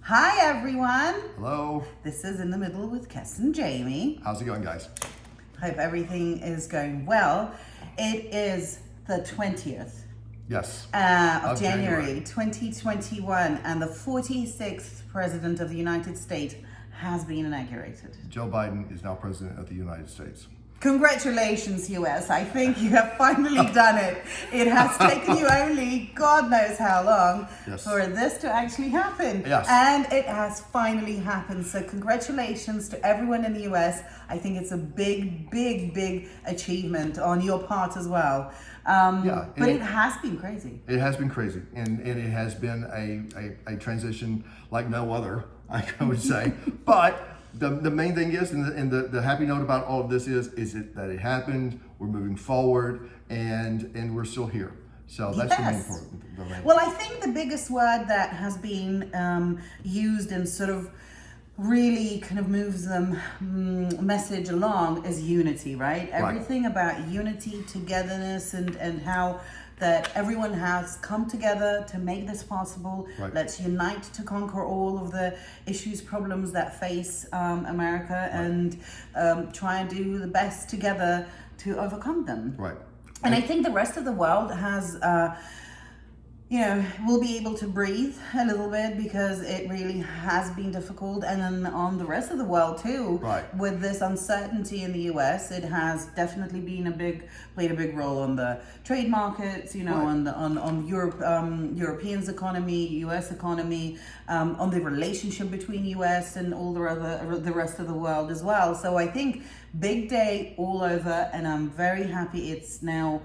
Hi everyone. Hello. This is In the Middle with Kes and Jamie. How's it going, guys? Hope everything is going well. It is the 20th Yes. of January 2021 and the 46th President of the United States has been inaugurated. Joe Biden is now President of the United States. Congratulations, US. I think you have finally done it. It has taken you only God knows how long for this to actually happen. Yes. And it has finally happened. So congratulations to everyone in the US. I think it's a big, big, big achievement on your part as well. But it has been crazy. It has been crazy. And it has been a transition like no other, I would say. But the main thing is, and the happy note about all of this is that it happened, we're moving forward, and we're still here. So that's the main part. Well, I think the biggest word that has been used and sort of really kind of moves the message along is unity, right? Everything about unity, togetherness, and how that everyone has come together to make this possible. Right. Let's unite to conquer all of the issues, problems that face America, and try and do the best together to overcome them. Right. And I think the rest of the world has, will be able to breathe a little bit because it really has been difficult. And then on the rest of the world too, with this uncertainty in the US, it has definitely played a big role on the trade markets, on Europe, Europeans' economy, US economy, on the relationship between US and all the rest of the world as well. So I think big day all over, and I'm very happy it's now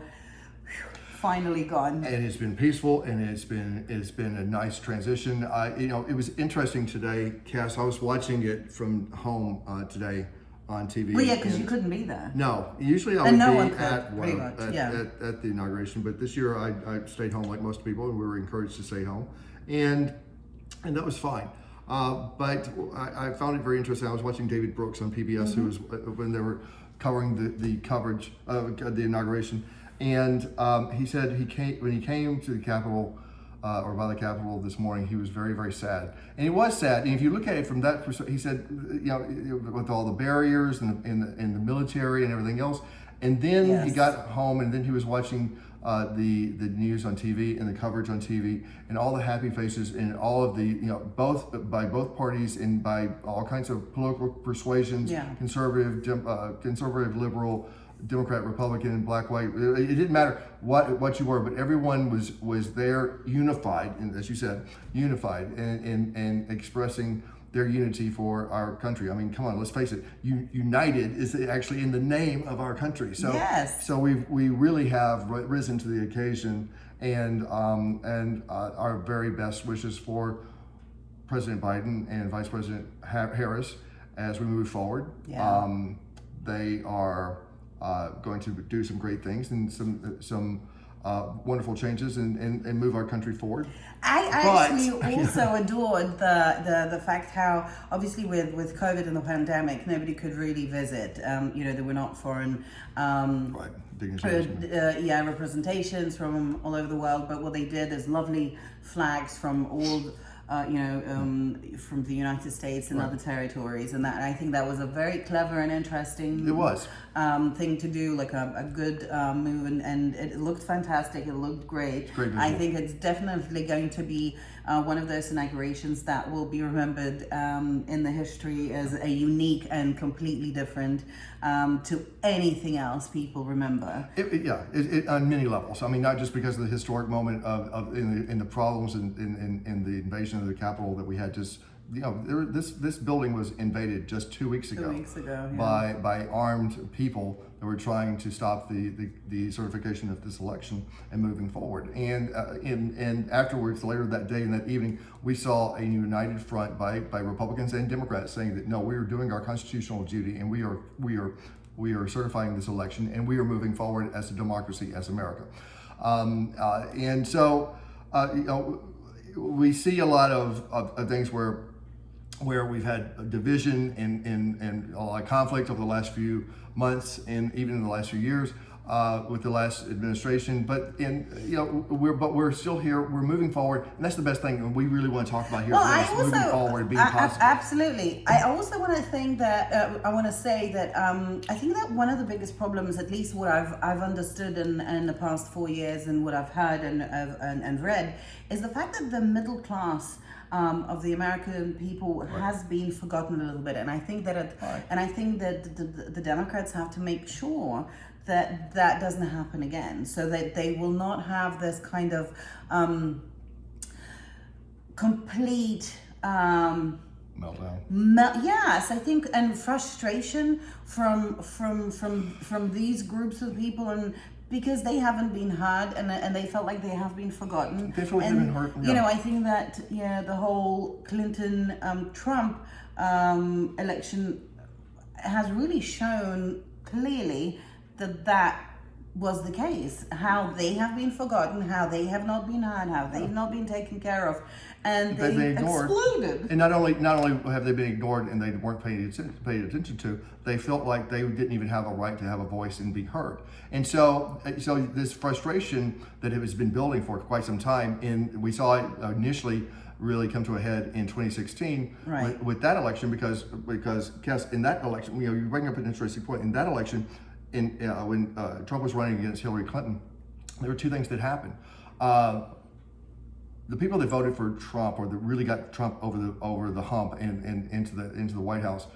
finally gone. And it's been peaceful, and it's been a nice transition. It was interesting today, Cass. I was watching it from home today on TV. Well, yeah, because you couldn't be there. No, usually I would be at the inauguration, but this year I stayed home like most people, and we were encouraged to stay home, and that was fine. But I found it very interesting. I was watching David Brooks on PBS, who was when they were covering the coverage of the inauguration. And he said when he came to the Capitol, or by the Capitol this morning, he was very, very sad. And he was sad. And if you look at it from that perspective, he said, with all the barriers and the military and everything else. And then he got home, and then he was watching the news on TV and the coverage on TV, and all the happy faces and all of the by both parties and by all kinds of political persuasions, conservative, liberal, Democrat, Republican, black, white. It didn't matter what you were, but everyone was there, unified, and as you said, unified, and expressing their unity for our country. I mean, come on, let's face it. United is actually in the name of our country. So, so we really have risen to the occasion, and our very best wishes for President Biden and Vice President Harris as we move forward. They are going to do some great things and some wonderful changes and move our country forward. I actually also adored the fact how obviously with COVID and the pandemic, nobody could really visit. There were not foreign representations from all over the world, but what they did is lovely flags from all from the United States and other territories, and I think that was a very clever and interesting thing to do, like a good move, and it looked fantastic. It looked great. I think it's definitely going to be one of those inaugurations that will be remembered in the history as a unique and completely different to anything else people remember. On many levels. I mean, not just because of the historic moment in the problems in the invasion of the Capitol that we had just. This building was invaded just 2 weeks ago. By armed people that were trying to stop the certification of this election and moving forward. And afterwards, later that day and that evening, we saw a united front by Republicans and Democrats saying that no, we are doing our constitutional duty, and we are certifying this election, and we are moving forward as a democracy, as America. And so we see a lot of things where we've had division and a lot of conflict over the last few months and even in the last few years. with the last administration, but we're still here. We're moving forward, and that's the best thing. And we really want to talk about here. Well, is moving forward, being positive. Absolutely. I also want to think that I want to say that I think that one of the biggest problems, at least what I've understood in the past 4 years, and what I've heard and read, is the fact that the middle class of the American people has been forgotten a little bit, and I think that the Democrats have to make sure that doesn't happen again, so that they will not have this kind of complete meltdown. Yes, I think, and frustration from these groups of people, and because they haven't been heard, and they felt like they have been forgotten. They feel like they've been hurt. Yeah. I think that the whole Clinton Trump election has really shown clearly that was the case. How they have been forgotten, how they have not been heard, how they've not been taken care of, and they've been ignored. Exploded. And not only have they been ignored and they weren't paid attention to, they felt like they didn't even have a right to have a voice and be heard. And so this frustration that it has been building for quite some time, and we saw it initially really come to a head in 2016 with that election, because Cass, in that election, you bring up an interesting point. In that election, when Trump was running against Hillary Clinton, there were two things that happened. The people that voted for Trump, or that really got Trump over the hump and into the White House,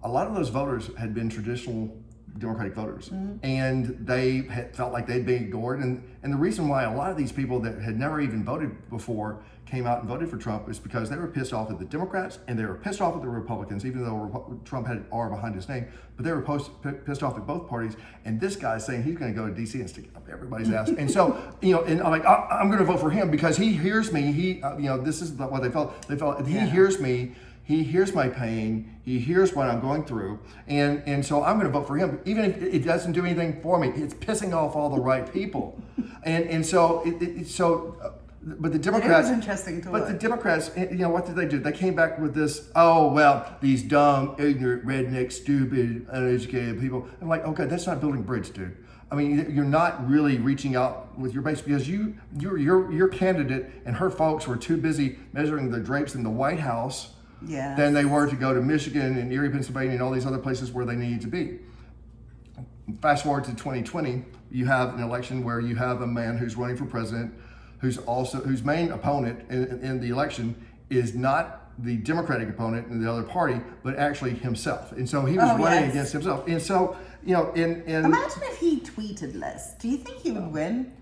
a lot of those voters had been traditional Democratic voters, and they had felt like they'd been ignored. And the reason why a lot of these people that had never even voted before came out and voted for Trump is because they were pissed off at the Democrats, and they were pissed off at the Republicans, even though Trump had an R behind his name. But they were pissed off at both parties. And this guy's saying he's going to go to D.C. and stick up everybody's ass. And so, and I'm like, I'm going to vote for him because he hears me. This is what they felt. He hears me. He hears my pain. He hears what I'm going through, and so I'm going to vote for him, even if it doesn't do anything for me. It's pissing off all the right people, and so But the Democrats. It was interesting to watch. The Democrats, what did they do? They came back with this. Oh well, these dumb, ignorant, redneck, stupid, uneducated people. I'm like, okay, that's not building bridge, dude. I mean, you're not really reaching out with your base, because your candidate and her folks were too busy measuring the drapes in the White House. Yes. Than they were to go to Michigan and Erie, Pennsylvania, and all these other places where they needed to be. Fast forward to 2020, you have an election where you have a man who's running for president, whose main opponent in the election is not the Democratic opponent in the other party, but actually himself. And so he was running against himself. And so, imagine if he tweeted less. Do you think he would win?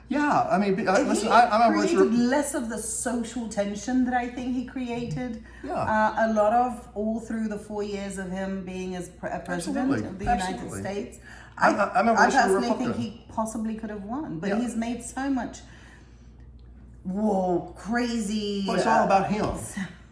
Yeah, I mean, listen, I'm created less of the social tension that I think he created. Yeah. A lot of all through the 4 years of him being as president of the United States. I personally think he possibly could have won, but he's made so much crazy. Well, it's all about him.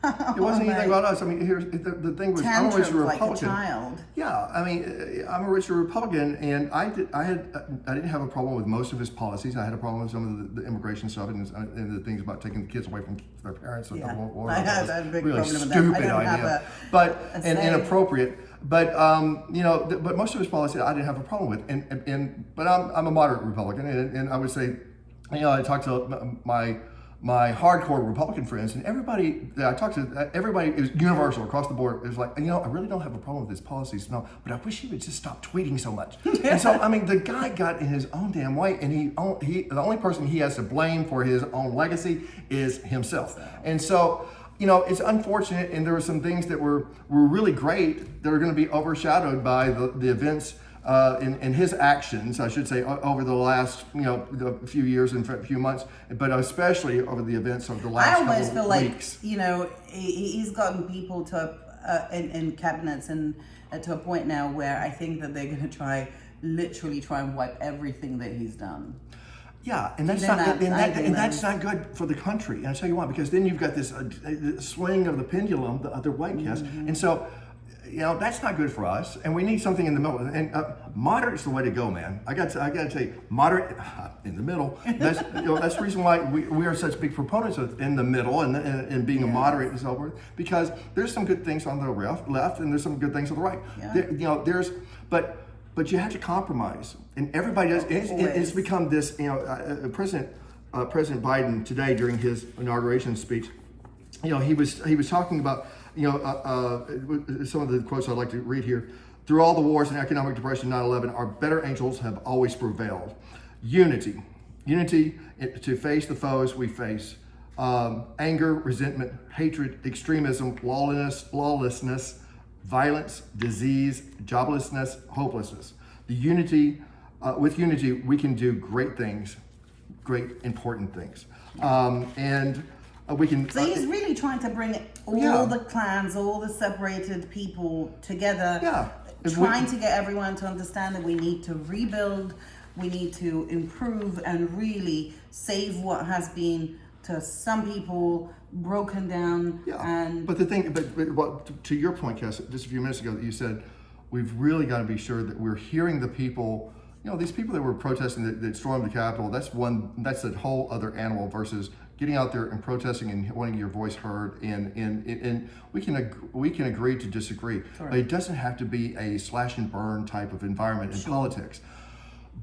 It wasn't anything about us. I mean, here's the thing was, I'm a registered Republican. Like a child. Yeah, I mean, I'm a registered Republican, and I didn't have a problem with most of his policies. I had a problem with some of the immigration stuff and the things about taking the kids away from their parents. I had a big really problem with stupid that. idea, and inappropriate. But but most of his policies I didn't have a problem with, but I'm a moderate Republican, and I would say, I talked to my hardcore Republican friends, and everybody that I talked to, everybody, it was universal across the board. It was like, I really don't have a problem with his policies, no, but I wish he would just stop tweeting so much. And so, I mean, the guy got in his own damn way, and the only person he has to blame for his own legacy is himself. And so, it's unfortunate, and there were some things that were really great that are going to be overshadowed by the events in his actions, I should say, over the last few years and few months, but especially over the events of the last couple of weeks. I almost feel like he's gotten people to in cabinets and to a point now where I think that they're going to literally try and wipe everything that he's done. Yeah, and that's not good for the country. And I tell you why, because then you've got this swing of the pendulum, the other way, yes, and so. That's not good for us, and we need something in the middle. And moderate's the way to go, man. I got to tell you, moderate in the middle. That's that's the reason why we are such big proponents of in the middle and being a moderate and so forth. Because there's some good things on the left, and there's some good things on the right. Yeah. But but you have to compromise, and everybody does. It's become this. President Biden today during his inauguration speech, he was talking about some of the quotes I'd like to read here. Through all the wars and economic depression, 9/11, our better angels have always prevailed. Unity to face the foes we face. Anger, resentment, hatred, extremism, lawlessness, violence, disease, joblessness, hopelessness. With unity, we can do great things, great important things, and we can. So he's really trying to bring all the clans, all the separated people together. Yeah. Trying to get everyone to understand that we need to rebuild, we need to improve, and really save what has been, to some people, broken down. Yeah. But the thing, but to your point, Cass, just a few minutes ago, that you said we've really got to be sure that we're hearing the people. These people that were protesting that stormed the Capitol. That's a whole other animal versus getting out there and protesting and wanting your voice heard. And we can agree to disagree, but it doesn't have to be a slash and burn type of environment in politics.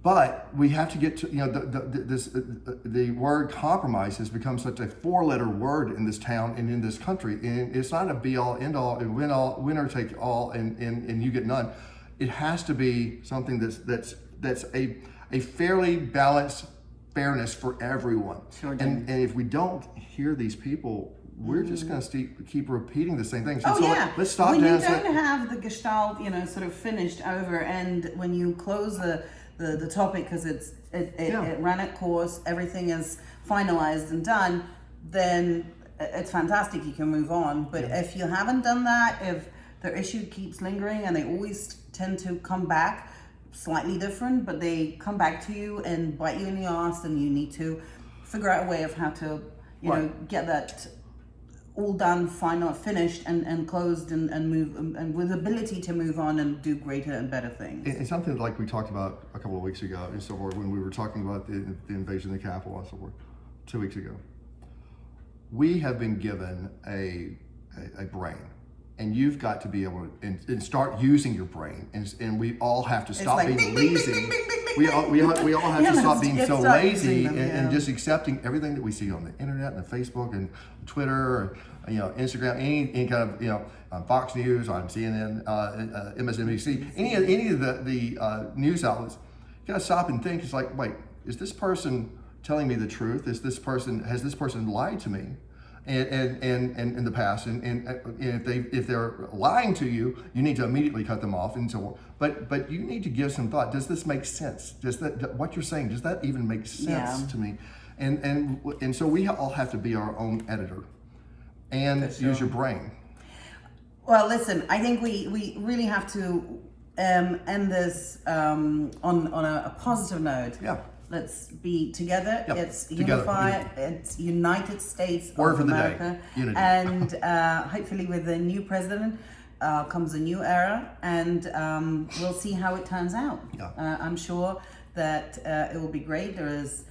But we have to get to, the word compromise has become such a 4-letter word in this town and in this country. And it's not a be all, end all, and winner take all, and you get none. It has to be something that's a fairly balanced fairness for everyone. Sure. And if we don't hear these people, we're just going to keep repeating the same things. Let's stop. When you don't have the gestalt, sort of finished over, and when you close the topic because it ran its course, everything is finalized and done, then it's fantastic. You can move on. But if you haven't done that, if the issue keeps lingering, and they always tend to come back slightly different, but they come back to you and bite you in the ass, and you need to figure out a way of how to get that all done, finished and closed, and move, and with ability to move on and do greater and better things. And something like we talked about a couple of weeks ago and so forth, when we were talking about the invasion of the Capitol and so forth, 2 weeks ago. We have been given a brain, and you've got to be able to and start using your brain, and we all have to stop being lazy. We all have to stop being so lazy and just accepting everything that we see on the internet and the Facebook and Twitter, or Instagram, any kind of on Fox News, on CNN, MSNBC, any of the news outlets. You got to stop and think. It's like, wait, is this person telling me the truth? Has this person lied to me? And in the past, and if they're lying to you, you need to immediately cut them off, and so on. But you need to give some thought. Does this make sense? Does that, what you're saying, does that even make sense to me? And so we all have to be our own editor and use your brain. Well, listen, I think we really have to end this on a positive note. Yeah. Let's be together. Yep. It's unified. It's United States Word of for the America. day. Unity. And hopefully, with the new president, comes a new era, and we'll see how it turns out. Yeah. I'm sure that it will be great. There is,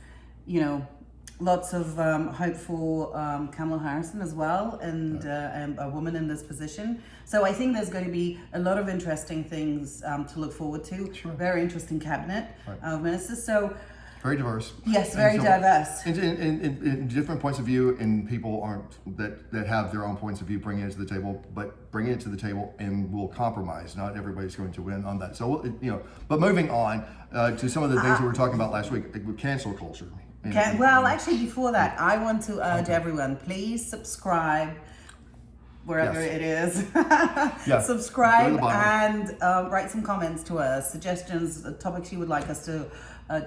lots of hope for Kamala Harris as well, and a woman in this position. So I think there's going to be a lot of interesting things to look forward to. Sure. Very interesting cabinet of ministers. So. Very diverse. Yes, very diverse. And different points of view, and people that have their own points of view, bringing it to the table, but bringing it to the table, and we'll compromise. Not everybody's going to win on that. So, but moving on to some of the things we were talking about last week, with cancel culture. Actually, before that, I want to urge everyone, please subscribe wherever it is. Subscribe and write some comments to us, suggestions, topics you would like us to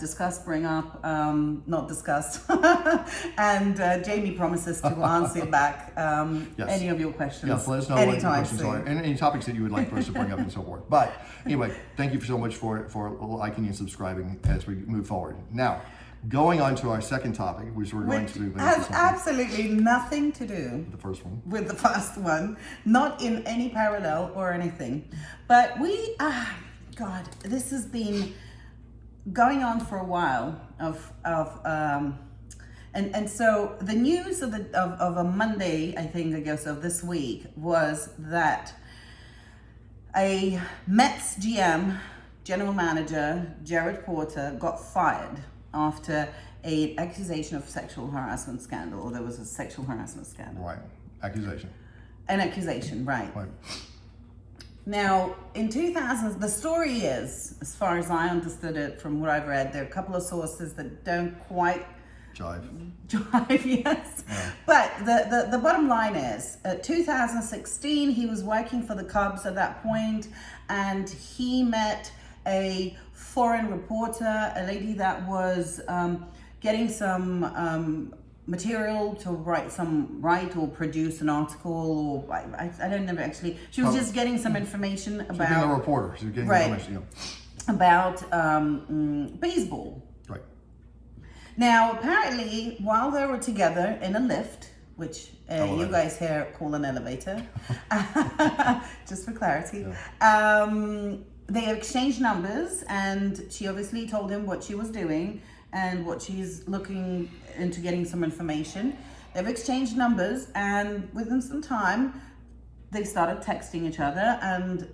discuss, bring up, not discuss. And Jamie promises to answer back any of your questions. Yes, let us know what your questions are, and any topics that you would like for us to bring up and so forth. But anyway, thank you so much for liking and subscribing as we move forward. Now, going on to our second topic, which we're going to do. Has absolutely nothing to do with the first one, not in any parallel or anything. But this has been going on for a while and so the news of a Monday, I guess, of this week was that a Mets GM general manager, Jared Porter, got fired after an accusation of sexual harassment scandal, or there was a sexual harassment scandal. Right. Accusation. An accusation, right. Right. Now, in 2000, the story is, as far as I understood it from what I've read, there are a couple of sources that don't quite Jive, yes. Yeah. But the bottom line is, 2016, he was working for the Cubs at that point, and he met a foreign reporter, a lady that was getting some material to write or produce an article, or I don't know actually. She was just getting some information about. She's getting a reporter. She's getting information. Yeah. About baseball. Right. Now, apparently, while they were together in a lift, which you guys here call an elevator, just for clarity, they exchanged numbers, and she obviously told him what she was doing and what she's looking into getting some information. They've exchanged numbers, and within some time, they started texting each other, and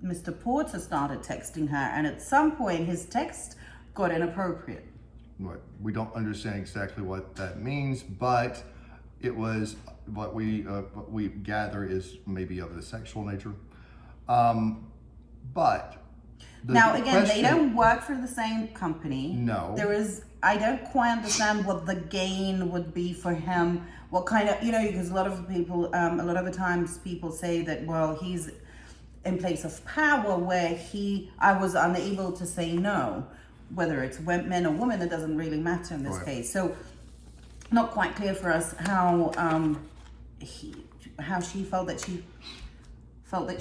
Mr. Porter started texting her, and at some point, his text got inappropriate. Right. We don't understand exactly what that means, but it was what we gather is maybe of the sexual nature. But now again, they don't work for the same company. No. I don't quite understand what the gain would be for him. What kind of, because a lot of the times people say that, well, he's in place of power where I was unable to say no. Whether it's men or women, it doesn't really matter in this case. So, not quite clear for us how she felt that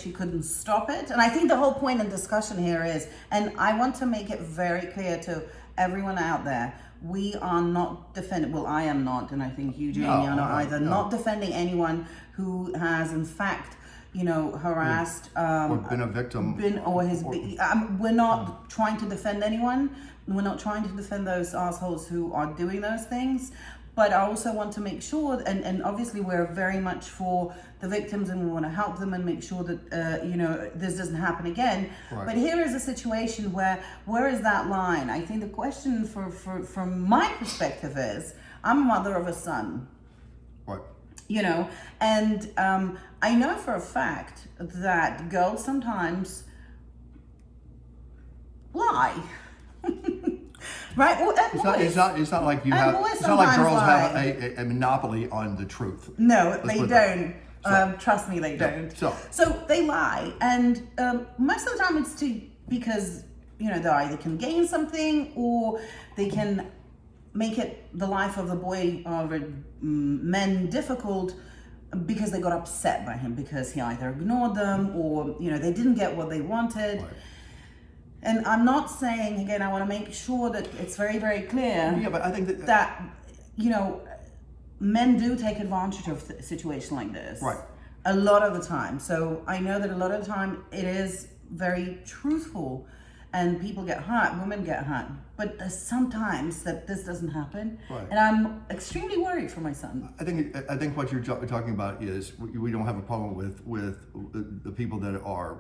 she couldn't stop it. And I think the whole point and discussion here is, and I want to make it very clear to everyone out there, we are not defending. Well, I am not, and I think you, Jamie, are not either. No. Not defending anyone who has, in fact, harassed, or been a victim, we're not trying to defend anyone. We're not trying to defend those assholes who are doing those things. But I also want to make sure, and obviously we're very much for the victims, and we want to help them and make sure that this doesn't happen again. Right. But here is a situation where is that line? I think the question from my perspective is, I'm a mother of a son. Right. And I know for a fact that girls sometimes lie. Right? It's not like you have. It's not like girls have a monopoly on the truth. No, they don't. Trust me, they don't. So they lie, and most of the time it's because they either can gain something or they can make it the life of the boy or men difficult because they got upset by him because he either ignored them or they didn't get what they wanted. Right. And I'm not saying, again, I want to make sure that it's very, very clear. Yeah, but I think that men do take advantage of a situation like this. Right. A lot of the time. So I know that a lot of the time it is very truthful and people get hurt, women get hurt. But there's sometimes that this doesn't happen. Right. And I'm extremely worried for my son. I think what you're talking about is we don't have a problem with the people that are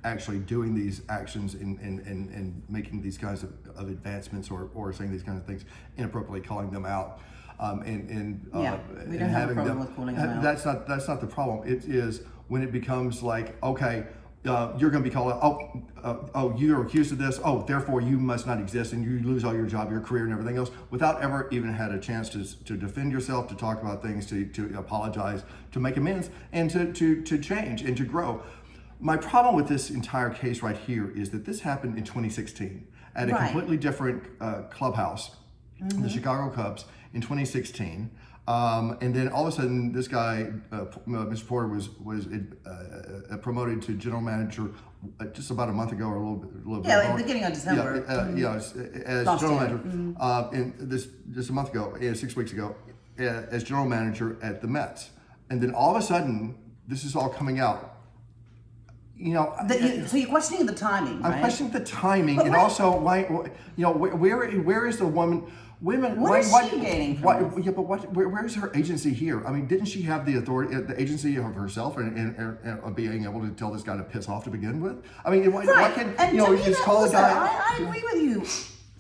actually doing these actions and making these kinds of advancements or saying these kinds of things inappropriately, calling them out, we don't have a problem with calling them out. That's not the problem. It is when it becomes like, okay, you're going to be called out. Oh, you're accused of this. Oh, therefore you must not exist, and you lose all your job, your career, and everything else, without ever even had a chance to defend yourself, to talk about things, to apologize, to make amends, and to change and to grow. My problem with this entire case right here is that this happened in 2016 at a completely different clubhouse, the Chicago Cubs, in 2016. And then all of a sudden, this guy, Mr. Porter, was promoted to general manager just about a month ago, or a little bit. Yeah, like beginning of December. As general manager, and this just a month ago, 6 weeks ago, as general manager at the Mets. And then all of a sudden, this is all coming out. So you're questioning the timing, right? I'm questioning the timing, and also why. Where is the woman? women. What is she gaining from this? Yeah, but where's her agency here? I mean, didn't she have the authority, the agency of herself, and of being able to tell this guy to piss off to begin with? I mean, why can't and you know, to you me, just call the also, guy? I agree with you.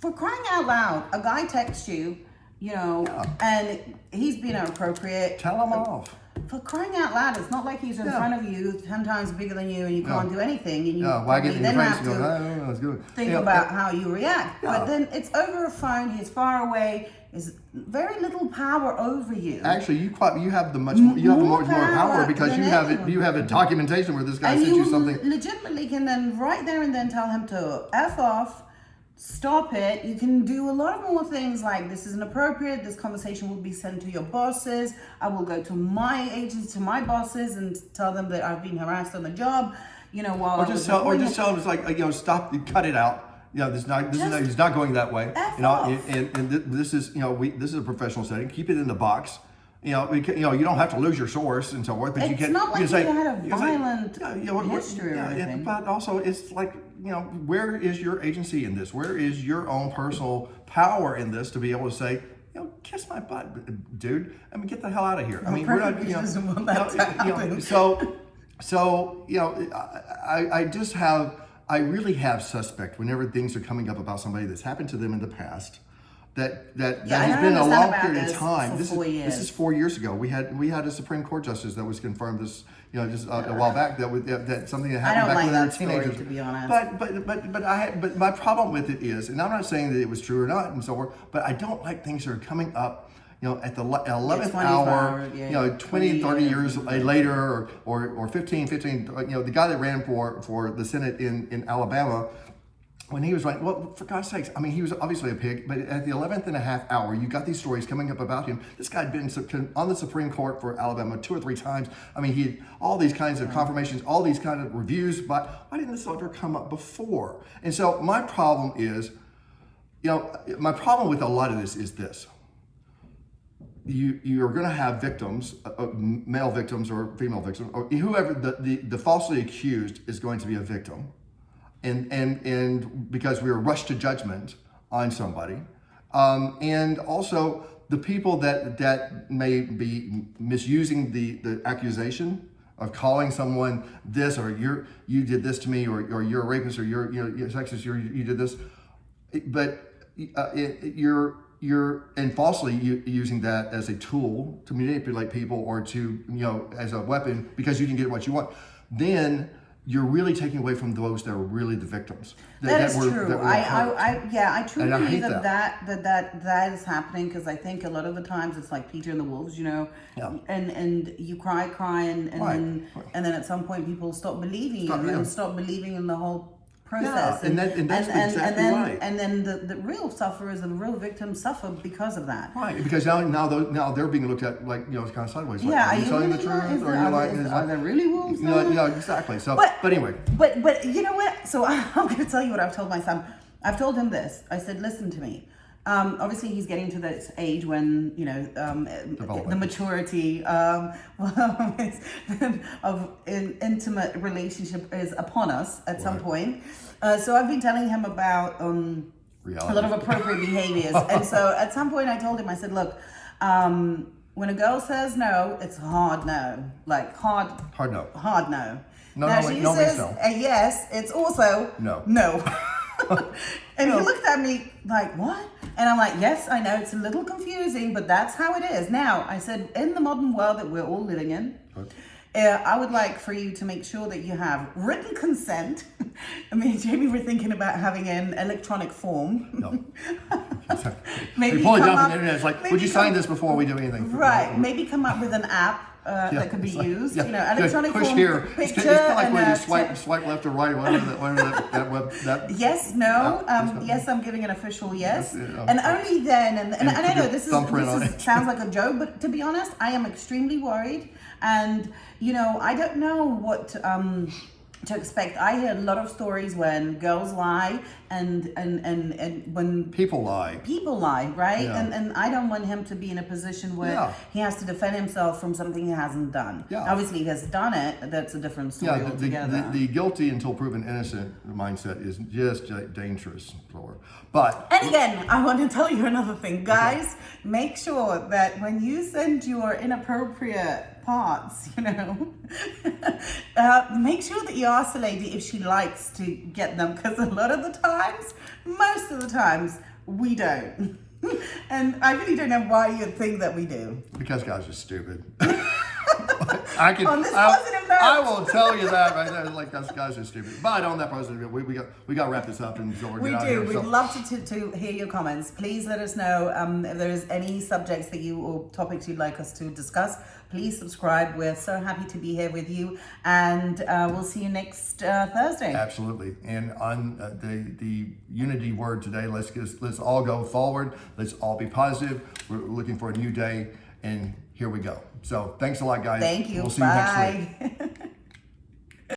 For crying out loud, a guy texts you, you know, and he's being inappropriate. Tell him off. For crying out loud, it's not like he's in front of you, 10 times bigger than you, and you can't do anything, and you wagging in your then face have and to going, that's good. think about how you react. But then it's over a phone. He's far away. There's very little power over you. Actually, you have the much more power because you have a documentation where this guy sent you something. And you legitimately can then right there and then tell him to F off, stop it. You can do a lot more things like, this is inappropriate, this conversation will be sent to your bosses. I will go to my agents, to my bosses, and tell them that I've been harassed on the job, you know, while or just tell them it's like, you know, stop, cut it out. You know, he's not going that way. F you know, off. and this is, you know, this is a professional setting. Keep it in the box. You know, you don't have to lose your source and so forth, but it's you can. not like you say, had a violent history or yeah, anything. but also it's like, you know, where is your agency in this? Where is your own personal power in this to be able to say, you know, kiss my butt, dude? I mean, get the hell out of here. I mean, we're not, you know, doesn't want that to happen. So you know, I really have suspect whenever things are coming up about somebody that's happened to them in the past. That has been a long period of time. This is 4 years ago. We had a Supreme Court justice that was confirmed this, you know, just a while back that something that happened back when they were teenagers. To be honest. But my problem with it is, and I'm not saying that it was true or not and so forth, but I don't like things that are coming up, you know, at the 11th hour, you know, 20, 30 years later, or 15, you know, the guy that ran for the Senate in Alabama, when he was like, well, for God's sakes, I mean, he was obviously a pig, but at the 11th and a half hour, you got these stories coming up about him. This guy had been on the Supreme Court for Alabama 2 or 3 times. I mean, he had all these kinds of confirmations, all these kind of reviews, but why didn't this ever come up before? And so my problem is, you know, my problem with a lot of this is this. You're going to have victims, male victims or female victims, or whoever, the falsely accused is going to be a victim. And because we were rushed to judgment on somebody, and also the people that may be misusing the accusation of calling someone this, or you did this to me, or you're a rapist, or you're sexist, you did this, but you're and falsely using that as a tool to manipulate people or to, you know, as a weapon because you didn't get what you want. Then you're really taking away from those that are really the victims. That is true. I truly believe that is happening, because I think a lot of the times it's like Peter and the Wolves, you know, and you cry, and then at some point people stop believing you and stop believing in the whole process. Yeah, and that's exactly right. And then the real sufferers and the real victims suffer because of that. Right, because now they're being looked at like, you know, kind of sideways. Like, yeah, are you telling the truth, or are there really wolves? Yeah, exactly. So, but anyway. But you know what? So I'm going to tell you what I've told my son. I've told him this. I said, listen to me. Obviously, he's getting to this age when, you know, the maturity of intimate relationship is upon us at some point. So I've been telling him about a lot of appropriate behaviors. And so at some point I told him, I said, look, when a girl says no, it's hard no. Like hard no. Hard no. Now she says a yes, it's also no. And he looked at me like, what? And I'm like, yes, I know it's a little confusing, but that's how it is. Now, I said, in the modern world that we're all living in, I would like for you to make sure that you have written consent. I mean, Jamie, we're thinking about having an electronic form. No. Maybe we pull it down from the internet. It's like, would you sign this before we do anything? Right. Maybe come up with an app that could be used. You know, electronic push form, here. picture, it's kind of like when you swipe left or right, or whatever that yes, no, yes, I'm giving an official yes. And only then, and I know this sounds like a joke, but to be honest, I am extremely worried. And, you know, I don't know what to expect. I hear a lot of stories when girls lie and when people lie, right? Yeah. And I don't want him to be in a position where Yeah. he has to defend himself from something he hasn't done. Yeah. Obviously, he has done it. That's a different story altogether. The guilty until proven innocent mindset is just dangerous, Flora. But and again, I want to tell you another thing, guys. Make sure that when you send your inappropriate parts, make sure that you ask the lady if she likes to get them, because a lot of the times, most of the times, we don't. And I really don't know why you think that we do. Because guys are stupid. On this positive note. I will tell you that right there. Like, guys are stupid. But on that positive note, we got to wrap this up and so we're we out do. here. We'd love to hear your comments. Please let us know if there's any subjects that you or topics you'd like us to discuss. Please subscribe. We're so happy to be here with you, and we'll see you next Thursday. Absolutely. And on the unity word today, let's all go forward. Let's all be positive. We're looking for a new day, and here we go. So thanks a lot, guys. Thank you. We'll see you next week. Bye.